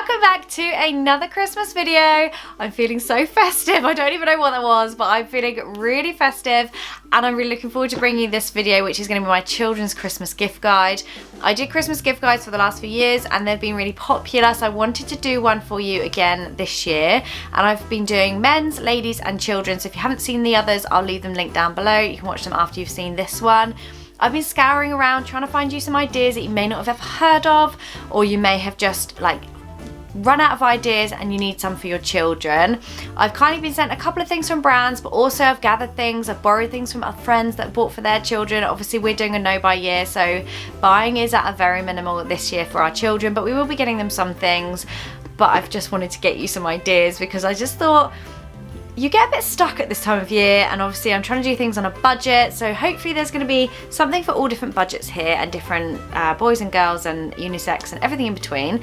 Welcome back to another Christmas video. I'm feeling so festive. I don't even know what that was, but I'm feeling really festive and I'm really looking forward to bringing you this video, which is going to be my children's Christmas gift guide. I did Christmas gift guides for the last few years and they've been really popular, so I wanted to do one for you again this year. And I've been doing men's, ladies and children, so if you haven't seen the others, I'll leave them linked down below. You can watch them after you've seen this one. I've been scouring around trying to find you some ideas that you may not have ever heard of, or you may have just like run out of ideas and you need some for your children. I've kind of been sent a couple of things from brands, but also I've gathered things, I've borrowed things from other friends that bought for their children. Obviously we're doing a no buy year, so buying is at a very minimal this year for our children, but we will be getting them some things. But I've just wanted to get you some ideas because I just thought you get a bit stuck at this time of year, and obviously I'm trying to do things on a budget, so hopefully there's going to be something for all different budgets here and different boys and girls and unisex and everything in between.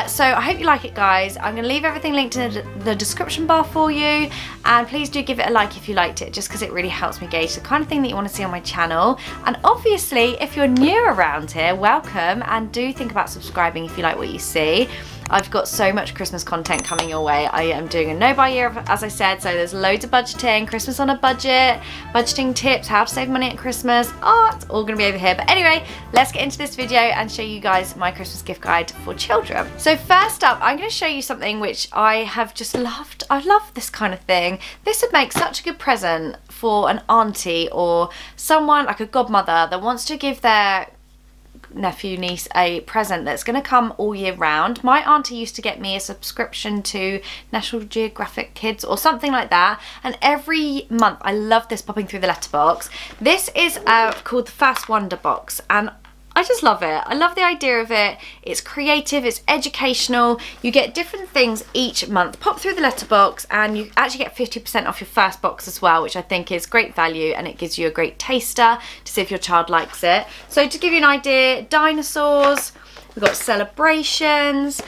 So I hope you like it, guys. I'm going to leave everything linked in the description bar for you, and please do give it a like if you liked it, just because it really helps me gauge the kind of thing that you want to see on my channel. And obviously if you're new around here, welcome, and do think about subscribing if you like what you see. I've got so much Christmas content coming your way. I am doing a no buy year, as I said, so there's loads of budgeting, Christmas on a budget, budgeting tips, how to save money at Christmas. Oh, it's all gonna be over here. But anyway, let's get into this video and show you guys my Christmas gift guide for children. So first up, I'm gonna show you something which I have just loved. I love this kind of thing. This would make such a good present for an auntie or someone like a godmother that wants to give their nephew, niece a present that's going to come all year round. My auntie used to get me a subscription to National Geographic Kids or something like that, and every month I love this popping through the letterbox. This is called the First Wonder Box, and I just love it. I love the idea of it. It's creative, it's educational. You get different things each month. Pop through the letterbox and you actually get 50% off your first box as well, which I think is great value, and it gives you a great taster to see if your child likes it. So to give you an idea, dinosaurs, we've got celebrations,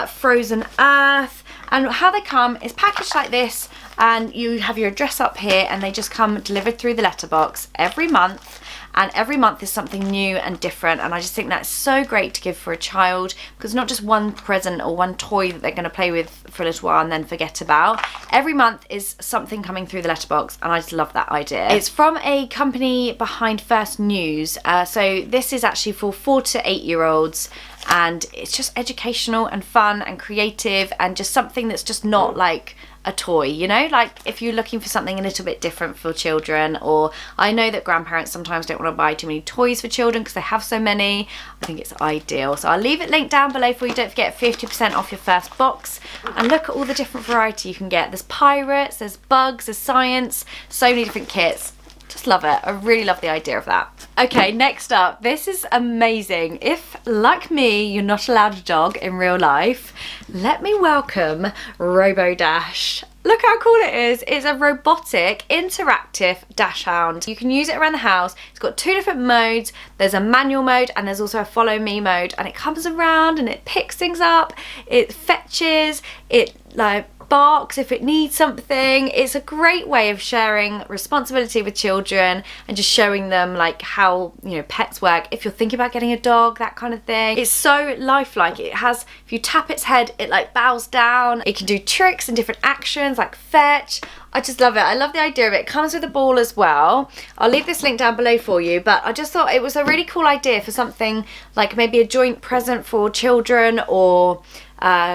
frozen earth, and how they come is packaged like this, and you have your address up here and they just come delivered through the letterbox every month. And every month is something new and different, and I just think that's so great to give for a child, because not just one present or one toy that they're going to play with for a little while and then forget about. Every month is something coming through the letterbox, and I just love that idea. It's from a company behind First News, so this is actually for 4 to 8 year olds, and it's just educational and fun and creative and just something that's just not like a toy, you know, like if you're looking for something a little bit different for children. Or I know that grandparents sometimes don't want to buy too many toys for children because they have so many. I think it's ideal, so I'll leave it linked down below for you. Don't forget 50% off your first box, and look at all the different variety you can get. There's pirates, there's bugs, there's science, so many different kits. Just love it. I really love the idea of that. Okay, next up, this is amazing. If, like me, you're not allowed a dog in real life, let me welcome Robo Dash. Look how cool it is. It's a robotic, interactive dash hound. You can use it around the house. It's got 2 different modes. There's a manual mode and there's also a follow me mode, and it comes around and it picks things up, it fetches, it like barks if it needs something. It's a great way of sharing responsibility with children and just showing them like how, you know, pets work. If you're thinking about getting a dog, that kind of thing. It's so lifelike. It has, if you tap its head, it like bows down. It can do tricks and different actions like fetch. I just love it. I love the idea of it. It comes with a ball as well. I'll leave this link down below for you, but I just thought it was a really cool idea for something like maybe a joint present for children, or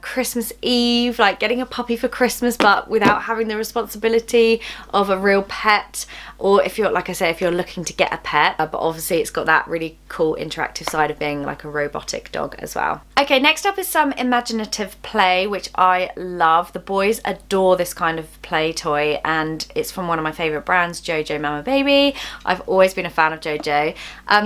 Christmas Eve, like getting a puppy for Christmas but without having the responsibility of a real pet. Or if you're, like I say, if you're looking to get a pet, but obviously it's got that really cool interactive side of being like a robotic dog as well. Okay, next up is some imaginative play, which I love. The boys adore this kind of play toy, and it's from one of my favourite brands, JoJo, Mama, Bebe. I've always been a fan of JoJo.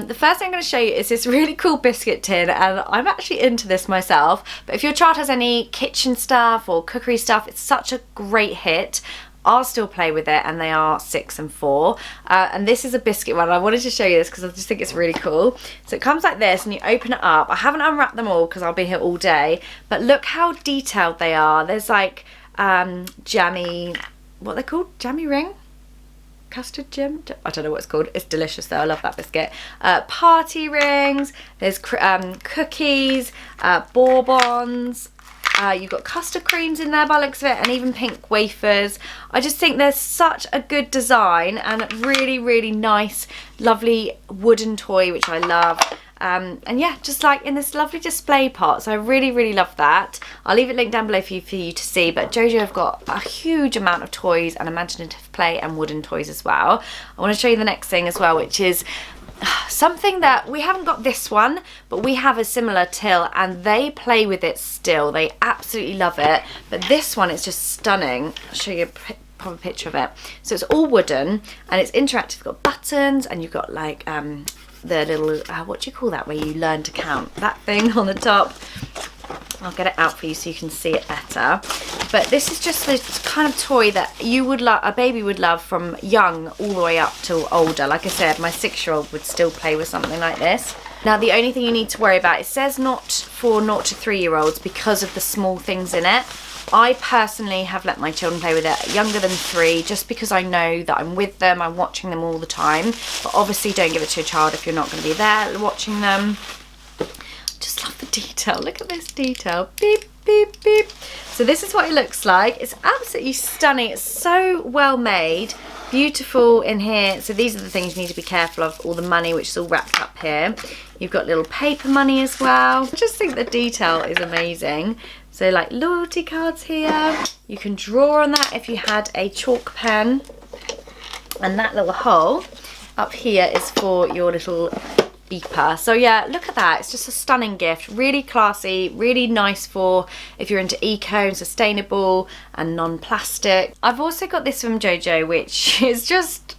The first thing I'm going to show you is this really cool biscuit tin, and I'm actually into this myself, but if your child has any kitchen stuff or cookery stuff, it's such a great hit. I'll still play with it, and they are 6 and 4. And this is a biscuit one. I wanted to show you this because I just think it's really cool. So it comes like this and you open it up. I haven't unwrapped them all because I'll be here all day, but look how detailed they are. There's like jammy, what they're called? Jammy ring? Custard gem? I don't know what it's called. It's delicious though. I love that biscuit. Party rings. There's cookies, bourbons. You've got custard creams in there by the looks of it, and even pink wafers. I just think there's such a good design and a really, really nice, lovely wooden toy, which I love. And yeah, just like in this lovely display pot. So I really, really love that. I'll leave it linked down below for you to see. But JoJo have got a huge amount of toys and imaginative play and wooden toys as well. I want to show you the next thing as well, which is something that we haven't got this one, but we have a similar till and they play with it still. They absolutely love it. But this one is just stunning. I'll show you a proper picture of it. So it's all wooden and it's interactive. You've got buttons and you've got like the little what do you call that, where you learn to count, that thing on the top. I'll get it out for you so you can see it better. But this is just the kind of toy that you would love, a baby would love, from young all the way up till older. Like I said, my 6-year-old would still play with something like this. Now the only thing you need to worry about, it says not for 0 to 3-year-olds because of the small things in it. I personally have let my children play with it younger than 3, just because I know that I'm with them, I'm watching them all the time. But obviously don't give it to a child if you're not going to be there watching them. Just love the detail. Look at this detail. Beep, beep, beep. So this is what it looks like. It's absolutely stunning. It's so well made. Beautiful in here. So these are the things you need to be careful of. All the money, which is all wrapped up here. You've got little paper money as well. I just think the detail is amazing. So like loyalty cards here. You can draw on that if you had a chalk pen. And that little hole up here is for your little beeper. So yeah, look at that. It's just a stunning gift. Really classy, really nice for if you're into eco and sustainable and non-plastic. I've also got this from JoJo, which is just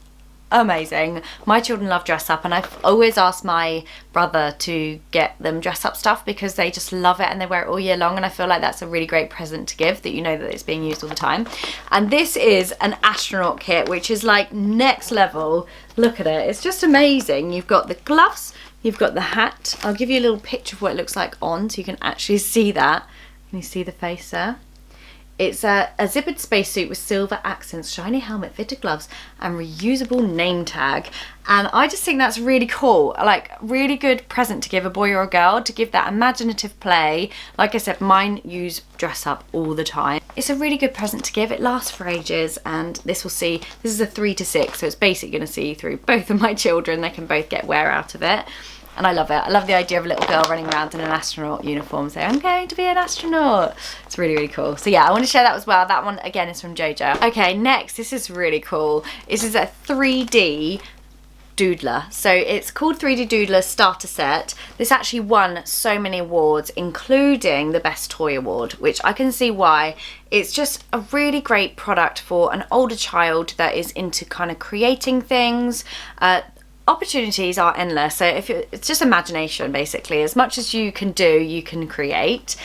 amazing. My children love dress up, and I've always asked my brother to get them dress up stuff because they just love it and they wear it all year long, and I feel like that's a really great present to give, that you know that it's being used all the time. And this is an astronaut kit, which is like next level. Look at it. It's just amazing. You've got the gloves, you've got the hat. I'll give you a little picture of what it looks like on so you can actually see that. Can you see the face there? It's a zippered spacesuit with silver accents, shiny helmet, fitted gloves, and reusable name tag. And I just think that's really cool. Like, really good present to give a boy or a girl, to give that imaginative play. Like I said, mine use dress up all the time. It's a really good present to give. It lasts for ages, and this will see, this is a 3 to 6, so it's basically going to see through both of my children. They can both get wear out of it. And I love it. I love the idea of a little girl running around in an astronaut uniform saying, I'm going to be an astronaut. It's really, really cool. So yeah, I want to share that as well. That one, again, is from JoJo. Okay, next, this is really cool. This is a 3D doodler. So it's called 3D Doodler Starter Set. This actually won so many awards, including the Best Toy Award, which I can see why. It's just a really great product for an older child that is into kind of creating things. Opportunities are endless, so it's just imagination basically. As much as you can do, you can create.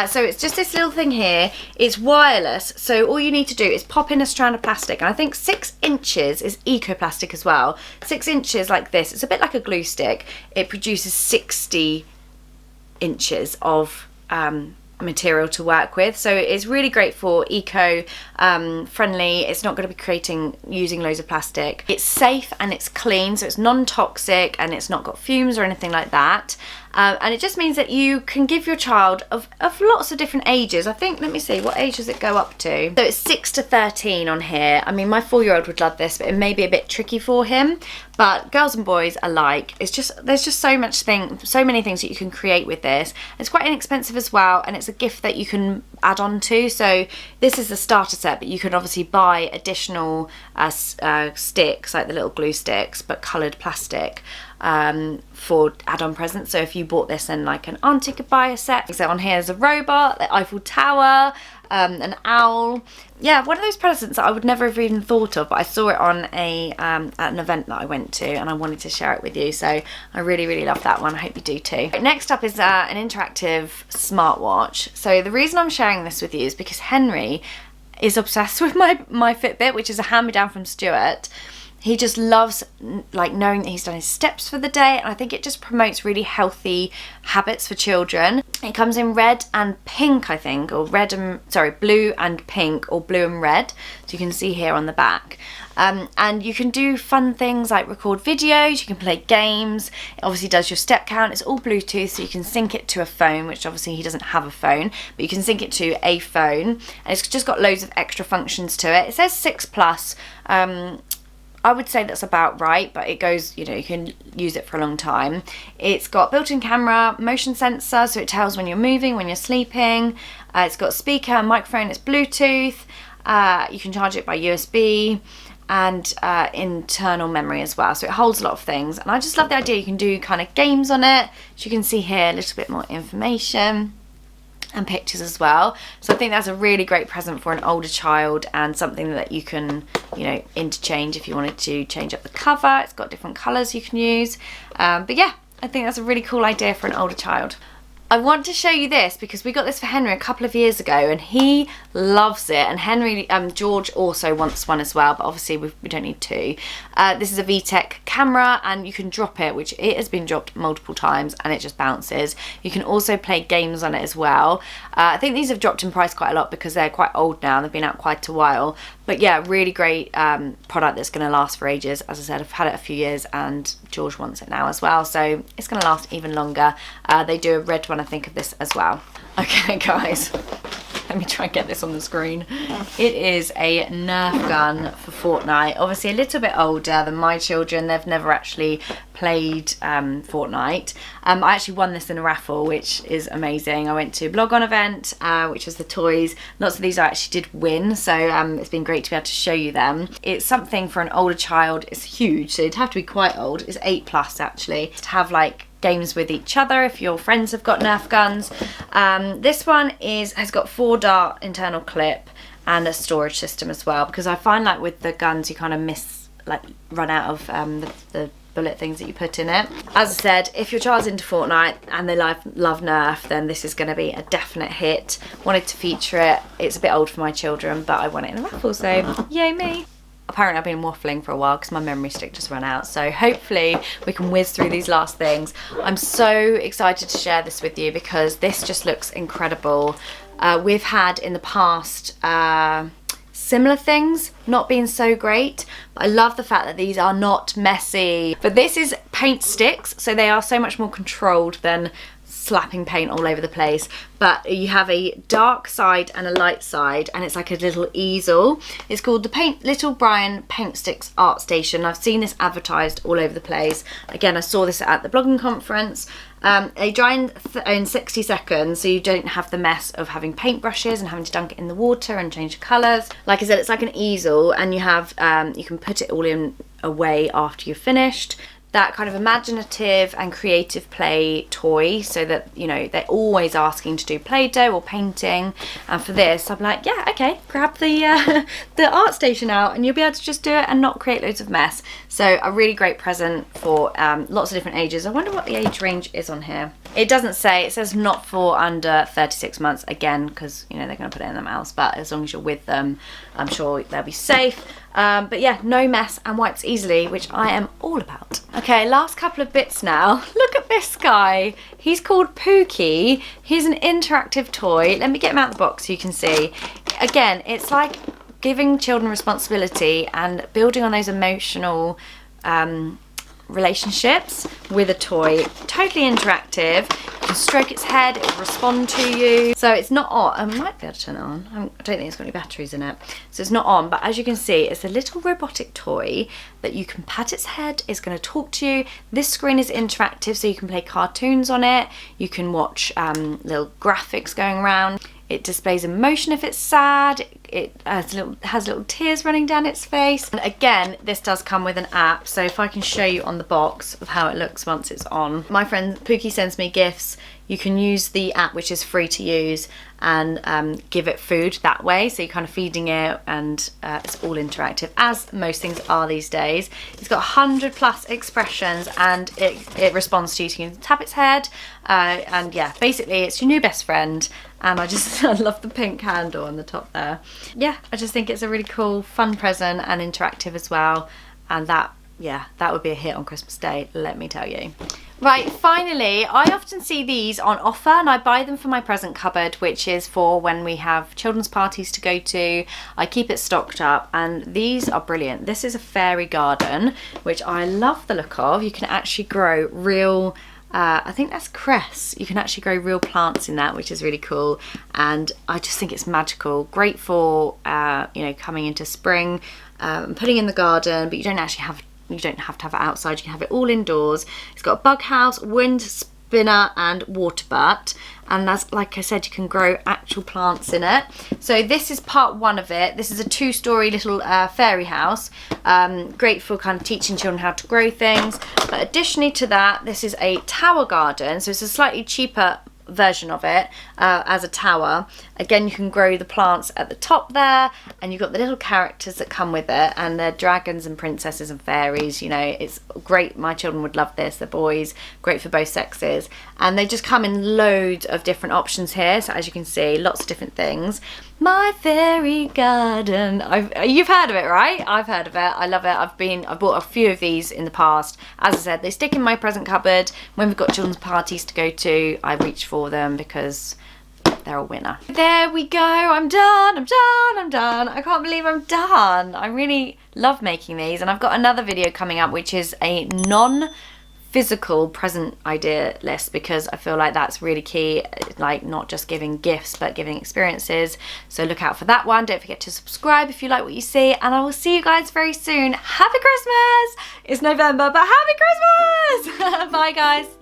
So it's just this little thing here. It's wireless, so all you need to do is pop in a strand of plastic, and I think 6 inches is eco-plastic as well. 6 inches like this, it's a bit like a glue stick. It produces 60 inches of material to work with, so it's really great for eco friendly. It's not going to be using loads of plastic. It's safe and it's clean, so it's non-toxic and it's not got fumes or anything like that. And it just means that you can give your child of lots of different ages. I think, let me see, what age does it go up to? So it's 6 to 13 on here. I mean, my 4-year-old would love this, but it may be a bit tricky for him. But girls and boys alike, there's just so many things that you can create with this. It's quite inexpensive as well, and it's a gift that you can add on to. So this is the starter set, but you can obviously buy additional sticks, like the little glue sticks, but coloured plastic, for add-on presents. So if you bought this, then like an auntie could buy a set. So on here is a robot, the Eiffel Tower, an owl. Yeah, one of those presents that I would never have even thought of, but I saw it on at an event that I went to, and I wanted to share it with you. So I really, really love that one. I hope you do too. Next up is an interactive smartwatch. So the reason I'm sharing this with you is because Henry is obsessed with my Fitbit, which is a hand-me-down from Stuart. He just loves like knowing that he's done his steps for the day, and I think it just promotes really healthy habits for children. It comes in red and pink, I think, or blue and pink, or blue and red. So you can see here on the back. And you can do fun things like record videos, you can play games. It obviously does your step count. It's all Bluetooth, so you can sync it to a phone, which obviously he doesn't have a phone, but you can sync it to a phone. And it's just got loads of extra functions to it. It says 6+. I would say that's about right, but it goes, you know, you can use it for a long time. It's got built-in camera, motion sensor, so it tells when you're moving, when you're sleeping. It's got speaker, microphone, it's Bluetooth. You can charge it by USB, and internal memory as well, so it holds a lot of things. And I just love the idea you can do kind of games on it. As you can see here, a little bit more information and pictures as well. So I think that's a really great present for an older child, and something that you can, you know, interchange if you wanted to change up the cover. It's got different colours you can use. But yeah, I think that's a really cool idea for an older child. I want to show you this because we got this for Henry a couple of years ago and he loves it, and Henry, George also wants one as well, but obviously we don't need two. This is a VTech Camera, and you can drop it, which it has been dropped multiple times, and it just bounces. You can also play games on it as well. I think these have dropped in price quite a lot because they're quite old now, they've been out quite a while. But yeah, really great product that's going to last for ages. As I said, I've had it a few years and George wants it now as well, so it's going to last even longer. They do a red one, I think, of this as well. Okay guys, let me try and get this on the screen. It is a Nerf gun for Fortnite. Obviously a little bit older than my children. They've never actually played Fortnite. I actually won this in a raffle, which is amazing. I went to a Blog On event, which was the toys. Lots of these I actually did win, so it's been great to be able to show you them. It's something for an older child. It's huge, so it'd have to be quite old. It's 8+ actually, to have like games with each other if your friends have got Nerf guns. This one has got 4-dart internal clip and a storage system as well, because I find like with the guns you kind of run out of the bullet things that you put in it. As I said, if your child's into Fortnite and they love Nerf, then this is going to be a definite hit. Wanted to feature it. It's a bit old for my children, but I won it in a raffle, so yay me. Apparently I've been waffling for a while because my memory stick just ran out, so hopefully we can whiz through these last things. I'm so excited to share this with you because this just looks incredible. We've had in the past similar things not being so great, but I love the fact that these are not messy. But this is paint sticks, so they are so much more controlled than slapping paint all over the place. But you have a dark side and a light side, and it's like a little easel. It's called the Little Brian Paint Sticks Art Station. I've seen this advertised all over the place. Again, I saw this at the blogging conference. They dry in 60 seconds, so you don't have the mess of having paintbrushes and having to dunk it in the water and change the colours. Like I said, it's like an easel, and you have you can put it all in away after you're finished. That kind of imaginative and creative play toy, so that, you know, they're always asking to do Play-Doh or painting, and for this I'm like, yeah, okay, grab the art station out and you'll be able to just do it and not create loads of mess. So a really great present for lots of different ages. I wonder what the age range is on here. It doesn't say, it says not for under 36 months, again, because, you know, they're going to put it in their mouths, but as long as you're with them, I'm sure they'll be safe. But yeah, no mess and wipes easily, which I am all about. Okay, last couple of bits now. Look at this guy. He's called Pookie. He's an interactive toy. Let me get him out of the box so you can see. Again, it's like giving children responsibility and building on those emotional relationships with a toy. Totally interactive. You can stroke its head, it will respond to you. So it's not on. I might be able to turn it on. I don't think it's got any batteries in it. So it's not on, but as you can see, it's a little robotic toy that you can pat its head. It's going to talk to you. This screen is interactive, so you can play cartoons on it. You can watch little graphics going around. It displays emotion if it's sad. It has little tears running down its face. And again, this does come with an app. So if I can show you on the box of how it looks once it's on. My friend Pookie sends me gifts. You can use the app, which is free to use, and give it food that way. So you're kind of feeding it, and it's all interactive, as most things are these days. It's got 100+ expressions, and it responds to you. So you can tap its head, and yeah, basically it's your new best friend. And I love the pink handle on the top there. Yeah, I just think it's a really cool, fun present and interactive as well. and that, yeah, that would be a hit on Christmas Day, let me tell you. Right, finally, I often see these on offer and I buy them for my present cupboard, which is for when we have children's parties to go to. I keep it stocked up, and these are brilliant. This is a fairy garden, which I love the look of. You can actually grow real, I think that's cress. You can actually grow real plants in that, which is really cool. And I just think it's magical. Great for, you know, coming into spring, putting in the garden, but you don't actually have you don't have to have it outside, you can have it all indoors. It's got a bug house, wind spinner and water butt, and that's, like I said, you can grow actual plants in it. So this is part one of it. This is a 2-story little fairy house, great for kind of teaching children how to grow things. But additionally to that, this is a tower garden, so it's a slightly cheaper version of it as a tower. Again, you can grow the plants at the top there, and you've got the little characters that come with it, and they're dragons and princesses and fairies. You know, it's great. My children would love this. They're boys, great for both sexes, and they just come in loads of different options here. So as you can see, lots of different things. My fairy garden. You've heard of it, right? I've heard of it. I love it. I've bought a few of these in the past. As I said, they stick in my present cupboard. When we've got children's parties to go to, I reach for them because they're a winner. There we go. I'm done. I'm done. I'm done. I can't believe I'm done. I really love making these, and I've got another video coming up which is a non-physical present idea list, because I feel like that's really key, like not just giving gifts but giving experiences. So look out for that one. Don't forget to subscribe if you like what you see, and I will see you guys very soon. Happy Christmas! It's November, but happy Christmas! Bye guys.